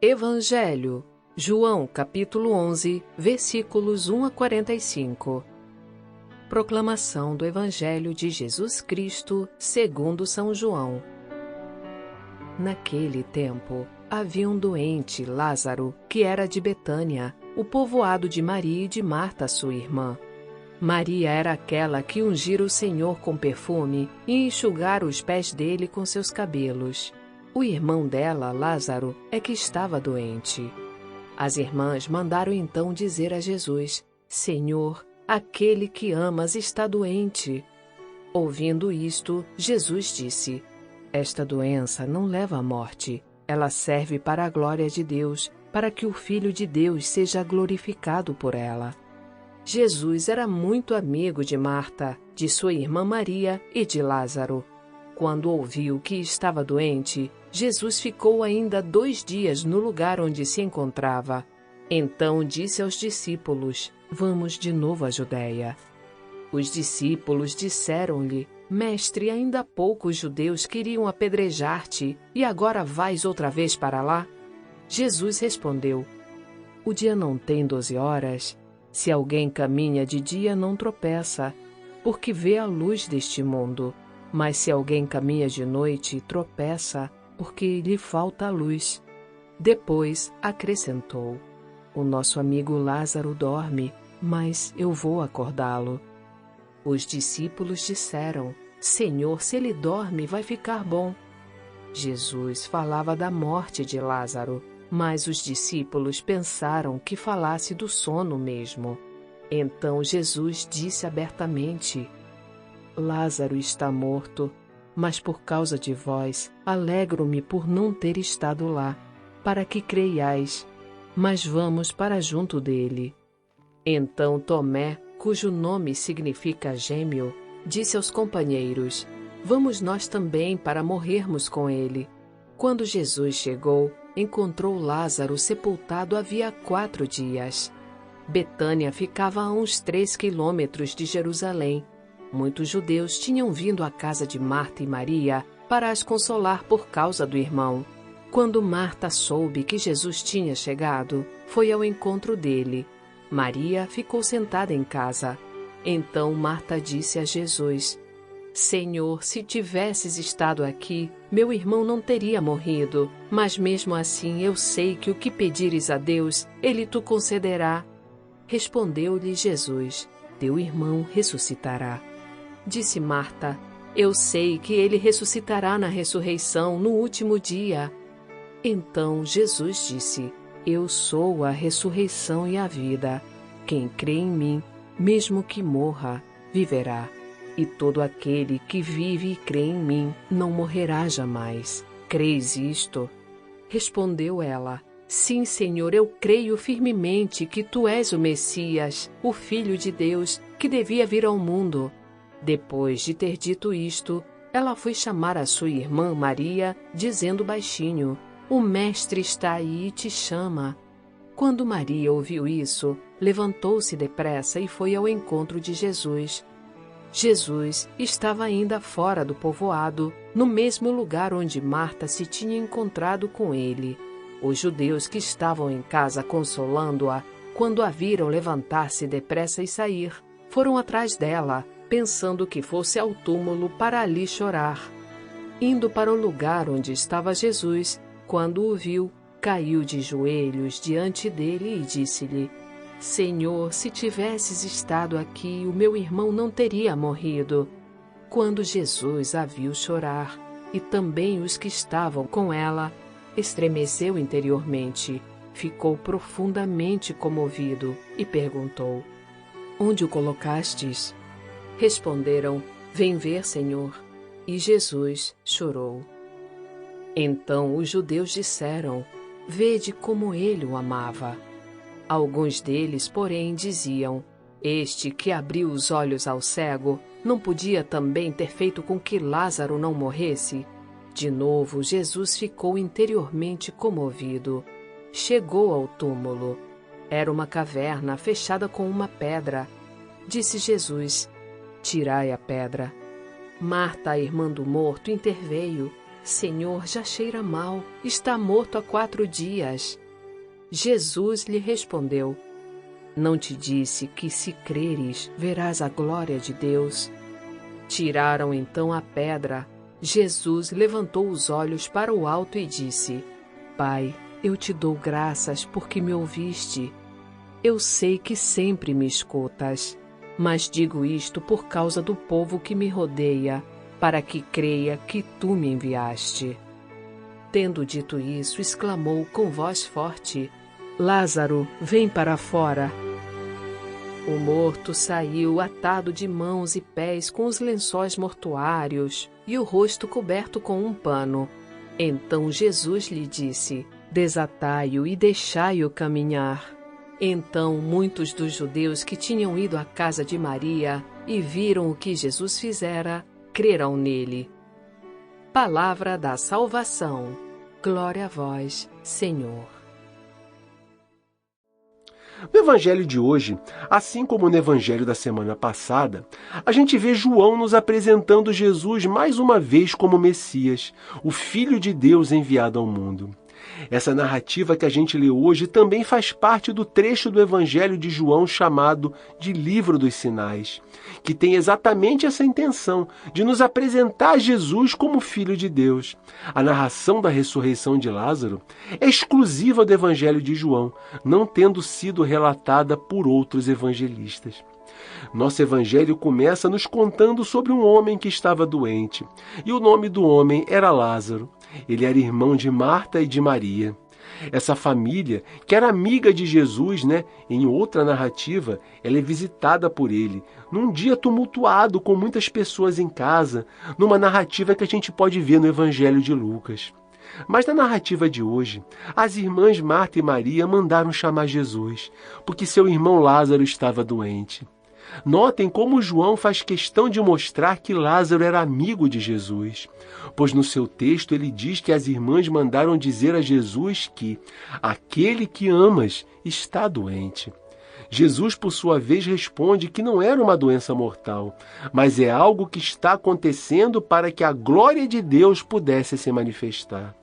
Evangelho, João capítulo 11, versículos 1 a 45. Proclamação do Evangelho de Jesus Cristo segundo São João. Naquele tempo, havia um doente, Lázaro, que era de Betânia, o povoado de Maria e de Marta, sua irmã. Maria era aquela que ungira o Senhor com perfume e enxugara os pés dele com seus cabelos. O irmão dela, Lázaro, é que estava doente. As irmãs mandaram então dizer a Jesus: Senhor, aquele que amas está doente. Ouvindo isto, Jesus disse: Esta doença não leva à morte. Ela serve para a glória de Deus, para que o Filho de Deus seja glorificado por ela. Jesus era muito amigo de Marta, de sua irmã Maria e de Lázaro. Quando ouviu que estava doente, Jesus ficou ainda 2 dias no lugar onde se encontrava. Então disse aos discípulos: Vamos de novo à Judéia. Os discípulos disseram-lhe: Mestre, ainda há pouco os judeus queriam apedrejar-te, e agora vais outra vez para lá? Jesus respondeu: O dia não tem 12 horas? Se alguém caminha de dia, não tropeça, porque vê a luz deste mundo. Mas se alguém caminha de noite, tropeça, porque lhe falta a luz. Depois acrescentou: O nosso amigo Lázaro dorme, mas eu vou acordá-lo. Os discípulos disseram: Senhor, se ele dorme, vai ficar bom. Jesus falava da morte de Lázaro, mas os discípulos pensaram que falasse do sono mesmo. Então Jesus disse abertamente: Lázaro está morto, mas por causa de vós, alegro-me por não ter estado lá, para que creiais, mas vamos para junto dele. Então Tomé, cujo nome significa gêmeo, disse aos companheiros: Vamos nós também para morrermos com ele. Quando Jesus chegou, encontrou Lázaro sepultado havia 4 dias. Betânia ficava a uns 3 quilômetros de Jerusalém. Muitos judeus tinham vindo à casa de Marta e Maria para as consolar por causa do irmão. Quando Marta soube que Jesus tinha chegado, foi ao encontro dele. Maria ficou sentada em casa. Então Marta disse a Jesus: Senhor, se tivesses estado aqui, meu irmão não teria morrido. Mas mesmo assim eu sei que o que pedires a Deus, ele te concederá. Respondeu-lhe Jesus: Teu irmão ressuscitará. Disse Marta: Eu sei que ele ressuscitará na ressurreição no último dia. Então Jesus disse: Eu sou a ressurreição e a vida. Quem crê em mim, mesmo que morra, viverá. E todo aquele que vive e crê em mim não morrerá jamais. Crês isto? Respondeu ela: Sim, Senhor, eu creio firmemente que tu és o Messias, o Filho de Deus, que devia vir ao mundo. Depois de ter dito isto, ela foi chamar a sua irmã Maria, dizendo baixinho: O Mestre está aí e te chama. Quando Maria ouviu isso, levantou-se depressa e foi ao encontro de Jesus. Jesus estava ainda fora do povoado, no mesmo lugar onde Marta se tinha encontrado com ele. Os judeus que estavam em casa consolando-a, quando a viram levantar-se depressa e sair, foram atrás dela, pensando que fosse ao túmulo para ali chorar. Indo para o lugar onde estava Jesus, quando o viu, caiu de joelhos diante dele e disse-lhe: Senhor, se tivesses estado aqui, o meu irmão não teria morrido. Quando Jesus a viu chorar, e também os que estavam com ela, estremeceu interiormente, ficou profundamente comovido e perguntou: Onde o colocastes? Responderam: Vem ver, Senhor. E Jesus chorou. Então os judeus disseram: Vede como ele o amava. Alguns deles, porém, diziam: Este que abriu os olhos ao cego, não podia também ter feito com que Lázaro não morresse? De novo, Jesus ficou interiormente comovido. Chegou ao túmulo. Era uma caverna fechada com uma pedra. Disse Jesus: Tirai a pedra. Marta, a irmã do morto, interveio. Senhor, já cheira mal, está morto há 4 dias. Jesus lhe respondeu: Não te disse que, se creres, verás a glória de Deus? Tiraram então a pedra. Jesus levantou os olhos para o alto e disse: Pai, eu te dou graças porque me ouviste. Eu sei que sempre me escutas, mas digo isto por causa do povo que me rodeia, para que creia que tu me enviaste. Tendo dito isso, exclamou com voz forte: Lázaro, vem para fora. O morto saiu atado de mãos e pés com os lençóis mortuários e o rosto coberto com um pano. Então Jesus lhe disse: Desatai-o e deixai-o caminhar. Então muitos dos judeus que tinham ido à casa de Maria e viram o que Jesus fizera, creram nele. Palavra da salvação. Glória a vós, Senhor. No evangelho de hoje, assim como no evangelho da semana passada, a gente vê João nos apresentando Jesus mais uma vez como Messias, o Filho de Deus enviado ao mundo. Essa narrativa que a gente lê hoje também faz parte do trecho do Evangelho de João chamado de Livro dos Sinais, que tem exatamente essa intenção de nos apresentar Jesus como Filho de Deus. A narração da ressurreição de Lázaro é exclusiva do Evangelho de João, não tendo sido relatada por outros evangelistas. Nosso evangelho começa nos contando sobre um homem que estava doente, e o nome do homem era Lázaro. Ele era irmão de Marta e de Maria. Essa família, que era amiga de Jesus, em outra narrativa, ela é visitada por ele, num dia tumultuado, com muitas pessoas em casa, numa narrativa que a gente pode ver no Evangelho de Lucas. Mas na narrativa de hoje, as irmãs Marta e Maria mandaram chamar Jesus, porque seu irmão Lázaro estava doente. Notem como João faz questão de mostrar que Lázaro era amigo de Jesus, pois no seu texto ele diz que as irmãs mandaram dizer a Jesus que aquele que amas está doente. Jesus, por sua vez, responde que não era uma doença mortal, mas é algo que está acontecendo para que a glória de Deus pudesse se manifestar.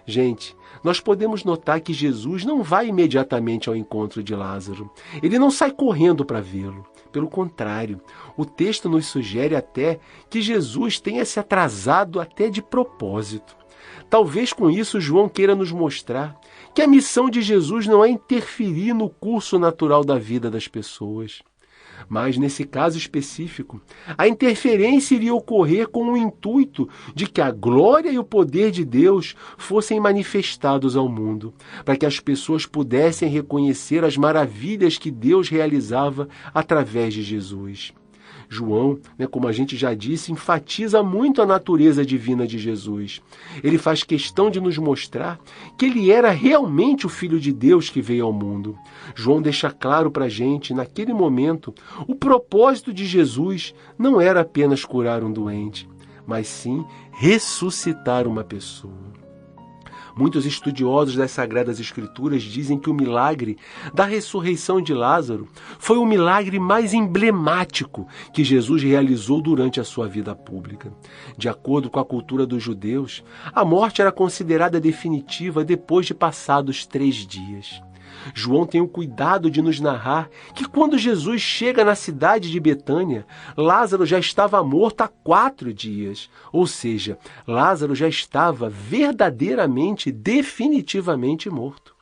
Gente, nós podemos notar que Jesus não vai imediatamente ao encontro de Lázaro. Ele não sai correndo para vê-lo. Pelo contrário, o texto nos sugere até que Jesus tenha se atrasado até de propósito. Talvez com isso João queira nos mostrar que a missão de Jesus não é interferir no curso natural da vida das pessoas. Mas, nesse caso específico, a interferência iria ocorrer com o intuito de que a glória e o poder de Deus fossem manifestados ao mundo, para que as pessoas pudessem reconhecer as maravilhas que Deus realizava através de Jesus. João, como a gente já disse, enfatiza muito a natureza divina de Jesus. Ele faz questão de nos mostrar que ele era realmente o Filho de Deus que veio ao mundo. João deixa claro para a gente, naquele momento, o propósito de Jesus não era apenas curar um doente, mas sim ressuscitar uma pessoa. Muitos estudiosos das Sagradas Escrituras dizem que o milagre da ressurreição de Lázaro foi o milagre mais emblemático que Jesus realizou durante a sua vida pública. De acordo com a cultura dos judeus, a morte era considerada definitiva depois de passados 3 dias. João tem o cuidado de nos narrar que quando Jesus chega na cidade de Betânia, Lázaro já estava morto há 4 dias. Ou seja, Lázaro já estava verdadeiramente, definitivamente morto.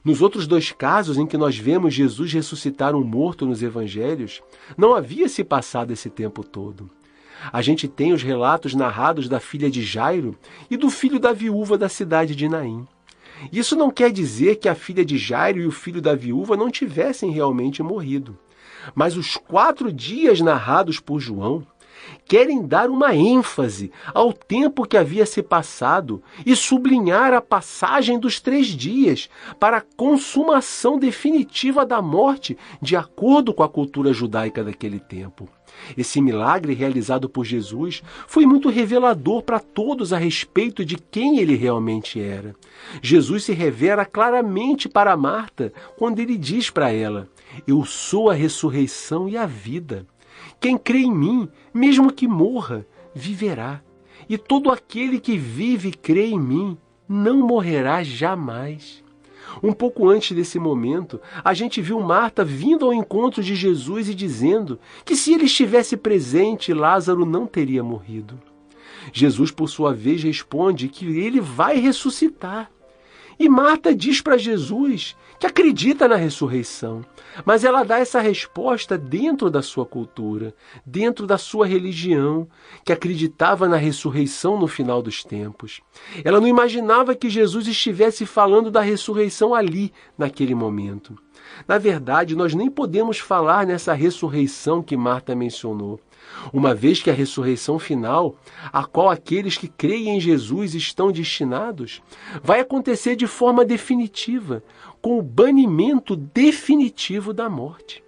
Nos outros 2 casos em que nós vemos Jesus ressuscitar um morto nos evangelhos, não havia se passado esse tempo todo. A gente tem os relatos narrados da filha de Jairo e do filho da viúva da cidade de Naim. Isso não quer dizer que a filha de Jairo e o filho da viúva não tivessem realmente morrido. Mas os 4 dias narrados por João querem dar uma ênfase ao tempo que havia se passado e sublinhar a passagem dos 3 dias para a consumação definitiva da morte, de acordo com a cultura judaica daquele tempo. Esse milagre realizado por Jesus foi muito revelador para todos a respeito de quem ele realmente era. Jesus se revela claramente para Marta quando ele diz para ela: "Eu sou a ressurreição e a vida. Quem crê em mim, mesmo que morra, viverá. e todo aquele que vive e crê em mim não morrerá jamais. Um pouco antes desse momento, a gente viu Marta vindo ao encontro de Jesus e dizendo que se ele estivesse presente, Lázaro não teria morrido. Jesus, por sua vez, responde que ele vai ressuscitar. E Marta diz para Jesus que acredita na ressurreição, mas ela dá essa resposta dentro da sua cultura, dentro da sua religião, que acreditava na ressurreição no final dos tempos. Ela não imaginava que Jesus estivesse falando da ressurreição ali, naquele momento. Na verdade, nós nem podemos falar nessa ressurreição que Marta mencionou, uma vez que a ressurreição final, a qual aqueles que creem em Jesus estão destinados, vai acontecer de forma definitiva, com o banimento definitivo da morte.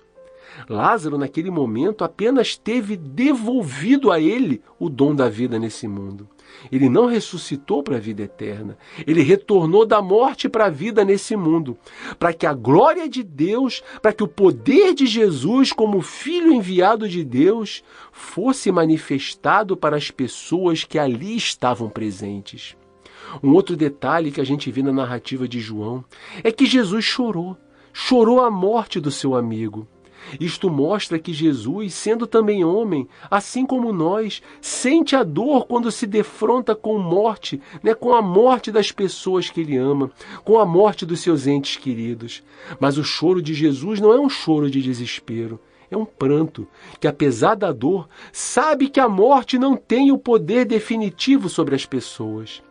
Lázaro, naquele momento, apenas teve devolvido a ele o dom da vida nesse mundo. Ele não ressuscitou para a vida eterna. Ele retornou da morte para a vida nesse mundo, para que a glória de Deus, para que o poder de Jesus como Filho enviado de Deus fosse manifestado para as pessoas que ali estavam presentes. Um outro detalhe que a gente vê na narrativa de João é que Jesus chorou a morte do seu amigo. Isto mostra que Jesus, sendo também homem, assim como nós, sente a dor quando se defronta com morte, com a morte das pessoas que ele ama, com a morte dos seus entes queridos. Mas o choro de Jesus não é um choro de desespero, é um pranto que, apesar da dor, sabe que a morte não tem o poder definitivo sobre as pessoas.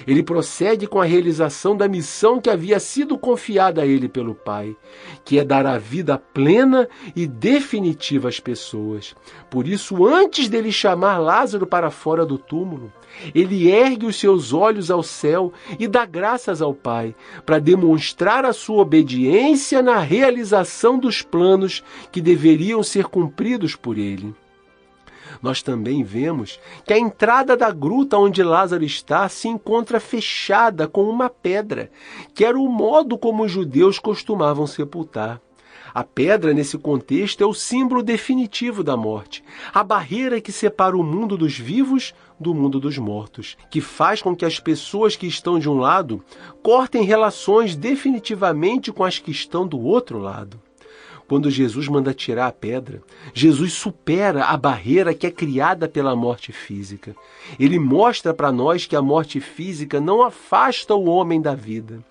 Ele prossegue com a realização da missão que havia sido confiada a ele pelo Pai, que é dar a vida plena e definitiva às pessoas. Por isso, antes dele chamar Lázaro para fora do túmulo, ele ergue os seus olhos ao céu e dá graças ao Pai, para demonstrar a sua obediência na realização dos planos que deveriam ser cumpridos por ele. Nós também vemos que a entrada da gruta onde Lázaro está se encontra fechada com uma pedra, que era o modo como os judeus costumavam sepultar. A pedra, nesse contexto, é o símbolo definitivo da morte, a barreira que separa o mundo dos vivos do mundo dos mortos, que faz com que as pessoas que estão de um lado cortem relações definitivamente com as que estão do outro lado. Quando Jesus manda tirar a pedra, Jesus supera a barreira que é criada pela morte física. Ele mostra para nós que a morte física não afasta o homem da vida.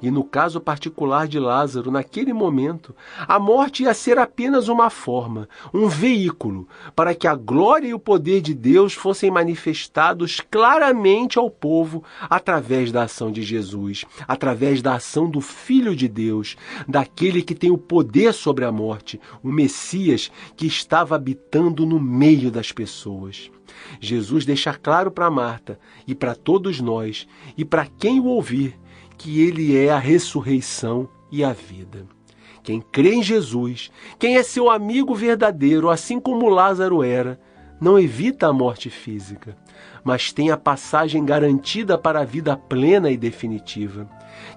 E no caso particular de Lázaro, naquele momento, a morte ia ser apenas uma forma, um veículo, para que a glória e o poder de Deus fossem manifestados claramente ao povo através da ação de Jesus, através da ação do Filho de Deus, daquele que tem o poder sobre a morte, o Messias que estava habitando no meio das pessoas. Jesus deixa claro para Marta e para todos nós, e para quem o ouvir, que ele é a ressurreição e a vida. Quem crê em Jesus, quem é seu amigo verdadeiro, assim como Lázaro era, não evita a morte física, mas tem a passagem garantida para a vida plena e definitiva.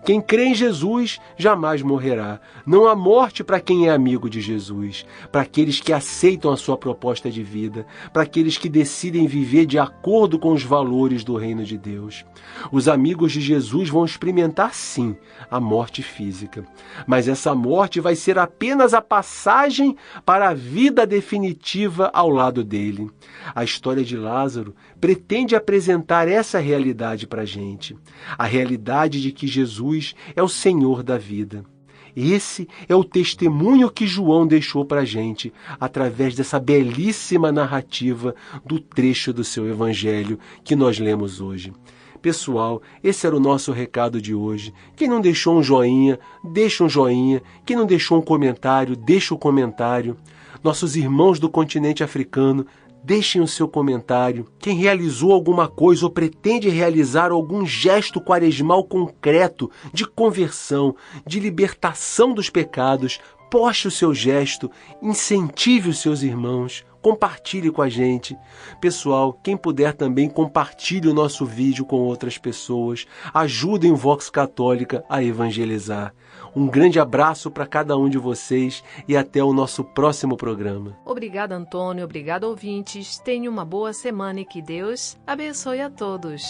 Quem crê em Jesus jamais morrerá. Não há morte para quem é amigo de Jesus, para aqueles que aceitam a sua proposta de vida, para aqueles que decidem viver de acordo com os valores do reino de Deus. Os amigos de Jesus vão experimentar, sim, a morte física, mas essa morte vai ser apenas a passagem para a vida definitiva ao lado dele. A história de Lázaro pretende apresentar essa realidade para a gente, a realidade de que Jesus é o Senhor da vida. Esse é o testemunho que João deixou para a gente, através dessa belíssima narrativa do trecho do seu evangelho que nós lemos hoje. Pessoal, esse era o nosso recado de hoje. Quem não deixou um joinha, deixa um joinha. Quem não deixou um comentário, deixa o comentário. Nossos irmãos do continente africano, deixem o seu comentário. Quem realizou alguma coisa ou pretende realizar algum gesto quaresmal concreto de conversão, de libertação dos pecados, poste o seu gesto, incentive os seus irmãos, compartilhe com a gente. Pessoal, quem puder também compartilhe o nosso vídeo com outras pessoas. Ajudem o Vox Católica a evangelizar. Um grande abraço para cada um de vocês e até o nosso próximo programa. Obrigada, Antônio. Obrigada, ouvintes. Tenha uma boa semana e que Deus abençoe a todos.